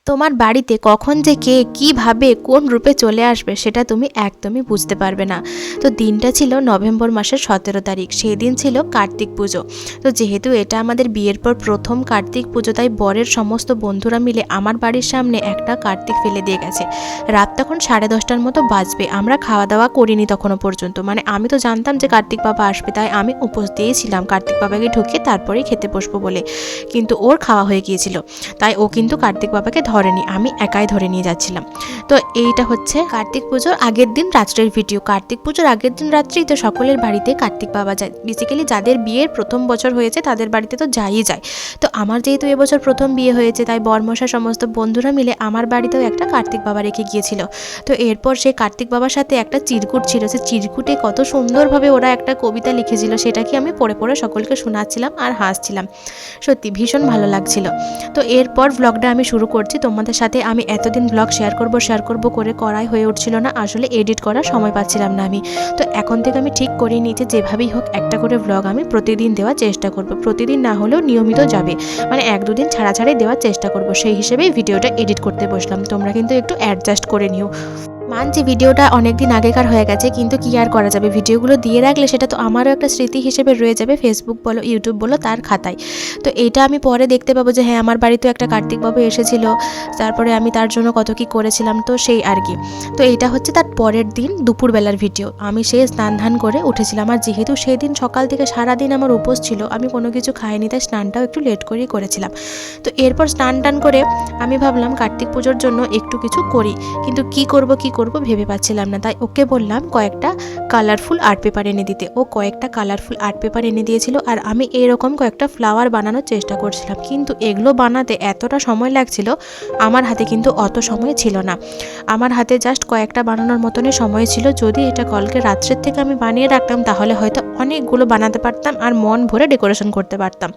তোমার বাড়িতে কখন যে কে কীভাবে কোন রূপে চলে আসবে সেটা তুমি একদমই বুঝতে পারবে না। তো দিনটা ছিল নভেম্বর মাসের 17 তারিখ, সেই দিন ছিল কার্তিক পুজো। তো যেহেতু এটা আমাদের বিয়ের পর প্রথম কার্তিক পুজো, তাই বরের সমস্ত বন্ধুরা মিলে আমার বাড়ির সামনে একটা কার্তিক ফেলে দিয়ে গেছে। রাত তখন 10:30টার মতো বাজবে। আমরা খাওয়া দাওয়া করিনি তখনও পর্যন্ত, মানে আমি তো জানতাম যে কার্তিক বাবা আসবে, তাই আমি উপোস দিয়েছিলাম কার্তিক বাবাকে ঢুকিয়ে তারপরেই খেতে বসবো বলে। কিন্তু ওর খাওয়া হয়ে গিয়েছিল, তাই ও কিন্তু কার্তিক বাবাকে ধরেনি, আমি একাই ধরে নিয়ে যাচ্ছিলাম। তো এইটা হচ্ছে কার্তিক পুজোর আগের দিন রাত্রের ভিডিও। কার্তিক পুজোর আগের দিন রাত্রেই তো সকলের বাড়িতে কার্তিক বাবা যায়। বেসিক্যালি যাদের বিয়ের প্রথম বছর হয়েছে তাদের বাড়িতে তো যাই যায়। তো আমার যেহেতু এবছর প্রথম বিয়ে হয়েছে, তাই বরমশা সমস্ত বন্ধুরা মিলে আমার বাড়িতেও একটা কার্তিক বাবা রেখে গিয়েছিল। তো এরপর সেই কার্তিক বাবার সাথে একটা চিরকুট ছিল, সে চিরকুটে কত সুন্দরভাবে ওরা একটা কবিতা লিখেছিল, সেটাকে আমি পড়ে পড়ে সকলকে শোনাচ্ছিলাম আর হাসছিলাম। সত্যি ভীষণ ভালো লাগছিল। তো এরপর ব্লগটা আমি শুরু করছি তোমাদের সাথে। আমি এতদিন ব্লগ শেয়ার করব করে করাই হয়ে উঠছিল না, আসলে এডিট করার সময় পাচ্ছিলাম না আমি। তো এখন থেকে আমি ঠিক করে নিয়েছি যেভাবেই হোক একটা করে ব্লগ আমি প্রতিদিন দেওয়ার চেষ্টা করব। প্রতিদিন না হলেও নিয়মিত যাবে, মানে 1-2 দিন ছাড়া ছাড়াই দেওয়ার চেষ্টা করব। সেই হিসেবেই ভিডিওটা এডিট করতে বসলাম। তোমরা কিন্তু একটু অ্যাডজাস্ট করে নিও। মানছি ভিডিওটা অনেক দিন আগেকার হয়ে গেছে, কিন্তু কি আর করা যাবে, ভিডিওগুলো দিয়ে রাখলে সেটা তো আমারও একটা স্মৃতি হিসেবে রয়ে যাবে, ফেসবুক বলো ইউটিউব বলো তার খাতায়। তো এটা আমি পরে দেখতে পাবো যে হ্যাঁ আমার বাড়িতেও একটা কার্তিক বাবু এসেছিল, তারপরে আমি তার জন্য কত কি করেছিলাম, তো সেই আর কি। তো এটা হচ্ছে তার পরের দিন দুপুরবেলার ভিডিও। আমি সেই স্নান ধান করে উঠেছিলাম, আর যেহেতু সেই দিন সকাল থেকে সারাদিন আমার উপোস ছিল, আমি কোনো কিছু খাইনি, তাই স্নানটাও একটু লেট করেই করেছিলাম। তো এরপর স্নান টান করে আমি ভাবলাম কার্তিক পুজোর জন্য একটু কিছু করি, কিন্তু কি করব ভেবে পাচ্ছিলাম না। তাই ওকে বললাম কয়েকটা কালারফুল আর্ট পেপার এনে দিতে। ও কয়েকটা কালারফুল আর্ট পেপার এনে দিয়েছিল, আর আমি এরকম কয়েকটা ফ্লাওয়ার বানানোর চেষ্টা করছিলাম। কিন্তু এগুলো বানাতে এতটা সময় লাগছিল, আমার হাতে কিন্তু অত সময় ছিল না। আমার হাতে জাস্ট কয়েকটা বানানোর মতনই সময় ছিল। যদি এটা কালকে রাত্রের থেকে আমি বানিয়ে রাখতাম, তাহলে হয়তো অনেকগুলো বানাতে পারতাম আর মন ভরে ডেকোরেশন করতে পারতাম।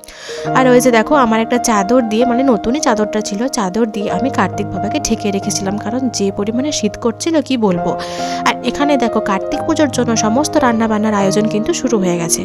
আর ওই যে দেখো আমার একটা চাদর দিয়ে, মানে নতুনই চাদরটা ছিল, চাদর দিয়ে আমি কার্তিক বাবাকে ঢেকে রেখেছিলাম, কারণ যে পরিমাণে শীত করছিল কি বলবো। আর এখানে দেখো কার্তিক পুজোর জন্য সমস্ত রান্না বান্নার আয়োজন কিন্তু শুরু হয়ে গেছে।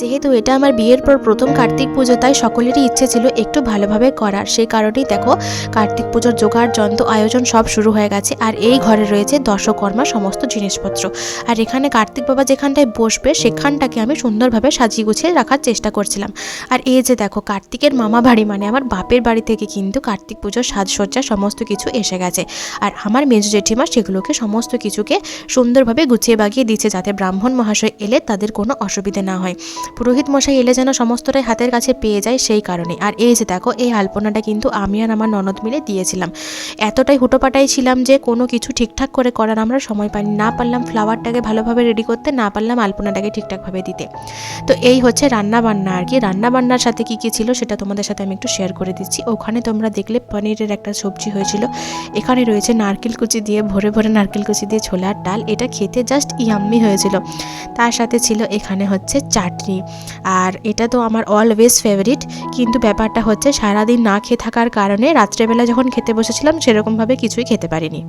যেহেতু এটা আমার বিয়ের পর প্রথম কার্তিক পুজো, তাই সকলেরই ইচ্ছে ছিল একটু ভালোভাবে করার। সেই কারণেই দেখো কার্তিক পুজোর জোগাড় যন্ত্র আয়োজন সব শুরু হয়ে গেছে। আর এই ঘরে রয়েছে দশকর্মা সমস্ত জিনিসপত্র। আর এখানে কার্তিক বাবা যেখানটায় বসবে সেখানটাকে আমি সুন্দরভাবে সাজিয়ে গুছিয়ে রাখার চেষ্টা করছিলাম। আর এই যে দেখো কার্তিকের মামা বাড়ি, মানে আমার বাপের বাড়ি থেকে কিন্তু কার্তিক পুজোর সাজসজ্জা সমস্ত কিছু এসে গেছে। আর আমার মেজো জেঠিমা সেগুলোকে সমস্ত কিছুকে সুন্দরভাবে গুছিয়ে বাগিয়ে দিচ্ছে, যাতে ব্রাহ্মণ মহাশয় এলে তাদের কোনো অসুবিধে না হয়। পুরোহিত মশাই এলে যেন সমস্তটাই হাতের কাছে পেয়ে যায়, সেই কারণে। আর এই যে দেখো এই আলপনাটা কিন্তু আমি আর আমার ননদ মিলে দিয়েছিলাম। এতটাই হুটোপাটাই ছিলাম যে কোনো কিছু ঠিকঠাক করে করার আমরা সময় পাইনি। না পারলাম ফ্লাওয়ারটাকে ভালোভাবে রেডি করতে, না পারলাম আলপনাটাকে ঠিকঠাকভাবে দিতে। তো এই হচ্ছে রান্না বান্না আর কি। রান্না বান্নার সাথে কি কি ছিল সেটা তোমাদের সাথে আমি একটু শেয়ার করে দিচ্ছি। ওখানে তোমরা দেখলে পনিরের একটা সবজি হয়েছিল। এখানে রয়েছে নারকেল কুচি দিয়ে, ভরে ভরে নারকেল কুচি দিয়ে ছোলার ডাল, এটা খেতে জাস্ট ইয়াম্মি হয়েছিল। তার সাথে ছিল এখানে হচ্ছে চাটনি। আর এটা তো আমার অলওয়েজ ফেভারিট, কিন্তু ব্যাপারটা হচ্ছে সারাদিন না খেয়ে থাকার কারণে রাত্রেবেলা যখন খেতে বসেছিলাম সেরকমভাবে কিছুই খেতে পারিনি।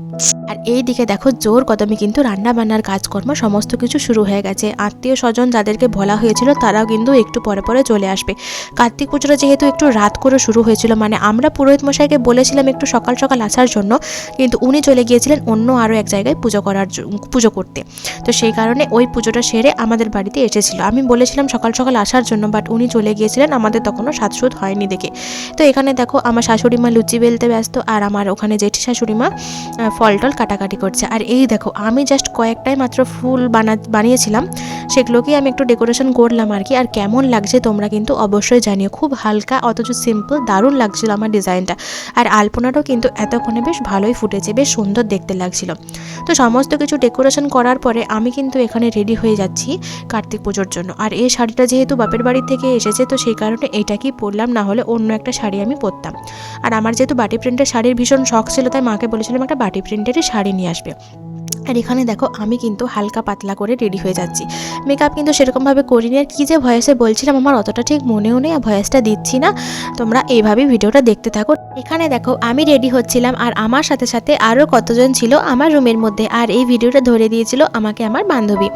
আর এই দিকে দেখো জোর কদমে কিন্তু রান্না বান্নার কাজকর্ম সমস্ত কিছু শুরু হয়ে গেছে। আত্মীয় স্বজন যাদেরকে বলা হয়েছিল তারাও কিন্তু একটু পরে পরে চলে আসবে। কার্তিক পুজোটা যেহেতু একটু রাত করে শুরু হয়েছিল, মানে আমরা পুরোহিত মশাইকে বলেছিলাম একটু সকাল সকাল আসার জন্য, কিন্তু উনি চলে গিয়েছিলেন অন্য আরও এক জায়গায় পুজো করতে। তো সেই কারণে ওই পুজোটা সেরে আমাদের বাড়িতে এসেছিল। আমি বলেছিলাম সকাল সকাল আসার জন্য, বাট উনি চলে গিয়েছিলেন, আমাদের তখনও সাজসুদ হয়নি দেখে। তো এখানে দেখো আমার শাশুড়িমা লুচি বেলতে ব্যস্ত, আর আমার ওখানে জেঠি শাশুড়িমা ফল টল কাটাকাটি করছে। আর এই দেখো আমি জাস্ট কয়েকটাই মাত্র ফুল বানিয়েছিলাম, সেগুলোকেই আমি একটু ডেকোরেশন করলাম আর কি। আর কেমন লাগছে তোমরা কিন্তু অবশ্যই জানিও। খুব হালকা অথচ সিম্পল, দারুণ লাগছিল আমার ডিজাইনটা। আর আলপনাটাও কিন্তু এতক্ষণে বেশ ভালোই ফুটেছে, বেশ সুন্দর দেখতে লাগছিল। তো সমস্ত কিছু ডেকোরেশন করার পরে আমি কিন্তু এখানে রেডি হয়ে যাচ্ছি কার্তিক পুজোর জন্য। আর এই শাড়িটা যেহেতু বাপের বাড়ি থেকে এসেছে, তো সেই কারণে এটাকেই পরলাম, না হলে অন্য একটা শাড়ি আমি পরতাম। আর আমার যেহেতু বাটি প্রিন্টের শাড়ির ভীষণ শখ ছিল, তাই মাকে বলেছিলাম একটা বাটি প্রিন্টেরই শাড়ি নিয়ে আসবে। আর এখানে দেখো আমি কিন্তু হালকা পাতলা করে রেডি হয়ে যাচ্ছি। মেকআপ কিন্তু সেরকমভাবে করিনি, আর কী যে ভয়েসে বলছিলাম আমার অতটা ঠিক মনেও নেই, আর ভয়েসটা দিচ্ছি না। তোমরা এইভাবেই ভিডিওটা দেখতে থাকো। এখানে দেখো আমি রেডি হচ্ছিলাম, আর আমার সাথে সাথে আরও কতজন ছিল আমার রুমের মধ্যে, আর এই ভিডিওটা ধরে দিয়েছিল আমাকে আমার বান্ধবী।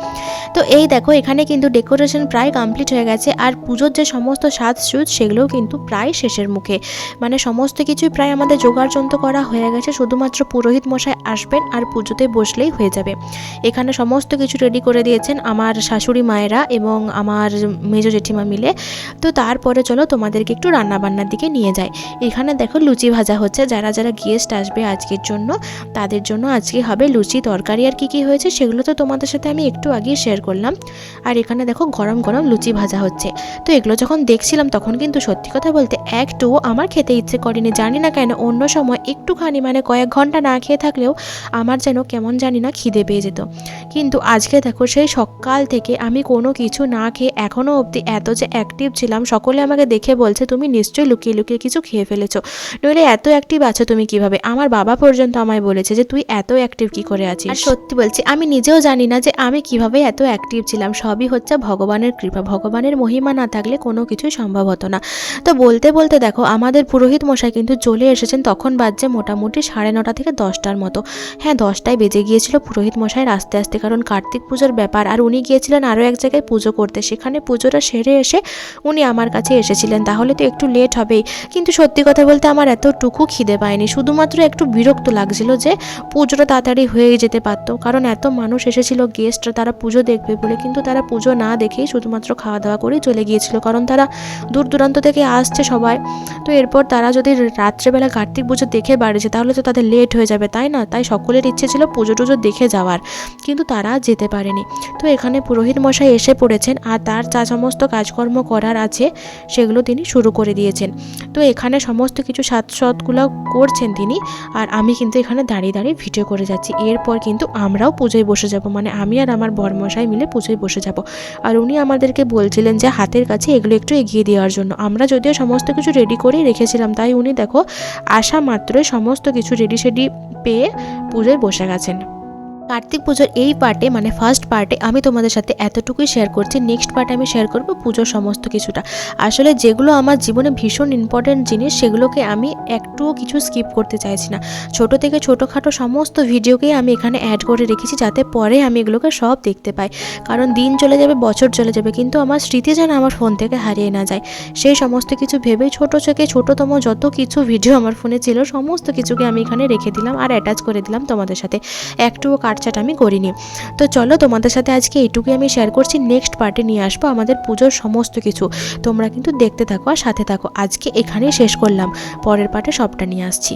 তো এই দেখো এখানে কিন্তু ডেকোরেশন প্রায় কমপ্লিট হয়ে গেছে, আর পুজোর যে সমস্ত সাজসুজ সেগুলোও কিন্তু প্রায় শেষের মুখে। মানে সমস্ত কিছুই প্রায় আমাদের জোগাড়যন্ত্র করা হয়ে গেছে, শুধুমাত্র পুরোহিত মশাই আসবেন আর পুজোতে বসলেই হয়ে যাবে। এখানে সমস্ত কিছু রেডি করে দিয়েছেন আমার শাশুড়ি মায়েরা এবং আমার মেজো জেঠিমা মিলে। তো তারপরে চলো তোমাদেরকে একটু রান্নাবান্নার দিকে নিয়ে যাই। এখানে দেখো লুচি ভাজা হচ্ছে, যারা যারা গেস্ট আসবে আজকের জন্য তাদের জন্য আজকে হবে লুচি তরকারি। আর কি হয়েছে সেগুলো তো তোমাদের সাথে আমি একটু আগেই শেয়ার করলাম। আর এখানে দেখো গরম গরম লুচি ভাজা হচ্ছে। তো এগুলো যখন দেখছিলাম তখন কিন্তু সত্যি কথা বলতে একটুও আমার খেতে ইচ্ছে করেনি। জানি না কেন অন্য সময় একটুখানি মানে কয়েক ঘন্টা না খেয়ে থাকলেও আমার যেন কেমন জানি না খিদে পেয়ে যেত, কিন্তু আজকে দেখো সেই সকাল থেকে আমি কোনো কিছু না খেয়ে এখনও অবধি এত যে অ্যাক্টিভ ছিলাম, সকলে আমাকে দেখে বলছে তুমি নিশ্চয়ই লুকিয়ে লুকিয়ে কিছু খেয়ে ফেলেছো, নইলে এত অ্যাক্টিভ আছো তুমি কিভাবে। আমার বাবা পর্যন্ত আমায় বলেছে যে তুই এত অ্যাক্টিভ কি করে আছিস। আর সত্যি বলছি আমি নিজেও জানি না যে আমি কিভাবে এত অ্যাক্টিভ ছিলাম, সবই হচ্ছে ভগবানের কৃপা, ভগবানের মহিমা না থাকলে কোনো কিছুই সম্ভব হতো না। তো বলতে বলতে দেখো আমাদের পুরোহিত মশাই কিন্তু চলে এসেছেন, তখন বাজছে মোটামুটি 9:30 থেকে 10টার মতো। হ্যাঁ 10টায় বেজে গিয়েছিল পুরোহিত মশাইয়ের আস্তে আস্তে, কারণ কার্তিক পুজোর ব্যাপার, আর উনি গিয়েছিলেন আরও এক জায়গায় পুজো করতে, সেখানে পুজোটা সেরে এসে উনি আমার কাছে এসেছিলেন, তাহলে তো একটু লেট হবেই। কিন্তু সত্যি কথা বলতে আমার এতটুকু খিদে পায়নি, শুধুমাত্র একটু বিরক্ত লাগছিল যে পুজোটা তাড়াতাড়ি হয়ে যেতে পারতো, কারণ এত মানুষ এসেছিল গেস্টরা, তারা পুজো দেখবে বলে, কিন্তু তারা পুজো না দেখেই শুধুমাত্র খাওয়া দাওয়া করেই চলে গিয়েছিল, কারণ তারা দূর দূরান্ত থেকে আসছে সবাই। তো এরপর তারা যদি রাত্রেবেলা কার্তিক পুজো দেখে বাড়িছে তাহলে তো তাদের লেট হয়ে যাবে, তাই না? তাই সকলের ইচ্ছে ছিল পুজো টুজো দেখে যাওয়ার, কিন্তু তারা যেতে পারেনি। তো এখানে পুরোহিত মশাই এসে পড়েছেন, আর তার যা সমস্ত কাজকর্ম করার আছে সেগুলো তিনি শুরু করে দিয়েছেন। তো এখানে সমস্ত কিছু সাজসদগুলো করছেন তিনি, আর আমি কিন্তু এখানে দাঁড়িয়ে দাঁড়িয়ে ভিডিও করে যাচ্ছি। এরপর কিন্তু আমরাও পুজোয় বসে যাব, মানে আমি আর আমার বরমশাই মিলে পুজোয় বসে যাব। আর উনি আমাদেরকে বলছিলেন যে হাতের কাছে এগুলো একটু এগিয়ে দেওয়ার জন্য। আমরা যদিও সমস্ত কিছু রেডি করেই রেখেছিলাম, তাই উনি দেখো আসা মাত্রই সমস্ত কিছু রেডি সেডি পেয়ে পুজোয় বসে গেছেন। কার্তিক পুজোর এই পার্টে মানে ফার্স্ট পার্টে আমি তোমাদের সাথে এতটুকুই শেয়ার করছি, নেক্সট পার্টে আমি শেয়ার করব পুজোর সমস্ত কিছুটা। আসলে যেগুলো আমার জীবনে ভীষণ ইম্পর্টেন্ট জিনিস সেগুলোকে আমি একটুও কিছু স্কিপ করতে চাইছি না। ছোট থেকে ছোটোখাটো সমস্ত ভিডিওকেই আমি এখানে অ্যাড করে রেখেছি, যাতে পরে আমি এগুলোকে সব দেখতে পাই, কারণ দিন চলে যাবে বছর চলে যাবে কিন্তু আমার স্মৃতি যেন আমার ফোন থেকে হারিয়ে না যায়, সেই সমস্ত কিছু ভেবেই ছোটো থেকে ছোটোতম যত কিছু ভিডিও আমার ফোনে ছিল সমস্ত কিছুকে আমি এখানে রেখে দিলাম আর অ্যাটাচ করে দিলাম তোমাদের সাথে, একটুও কাটছাট আমি করিনি। তো চলো তোমাদের সাথে আজকে এইটুকুই আমি শেয়ার করছি, নেক্সট পার্টে নিয়ে আসবো আমাদের পুজোর সমস্ত কিছু। তোমরা কিন্তু দেখতে থাকো আর সাথে থাকো। আজকে এখানেই শেষ করলাম, পরের পার্টে সবটা নিয়ে আসছি।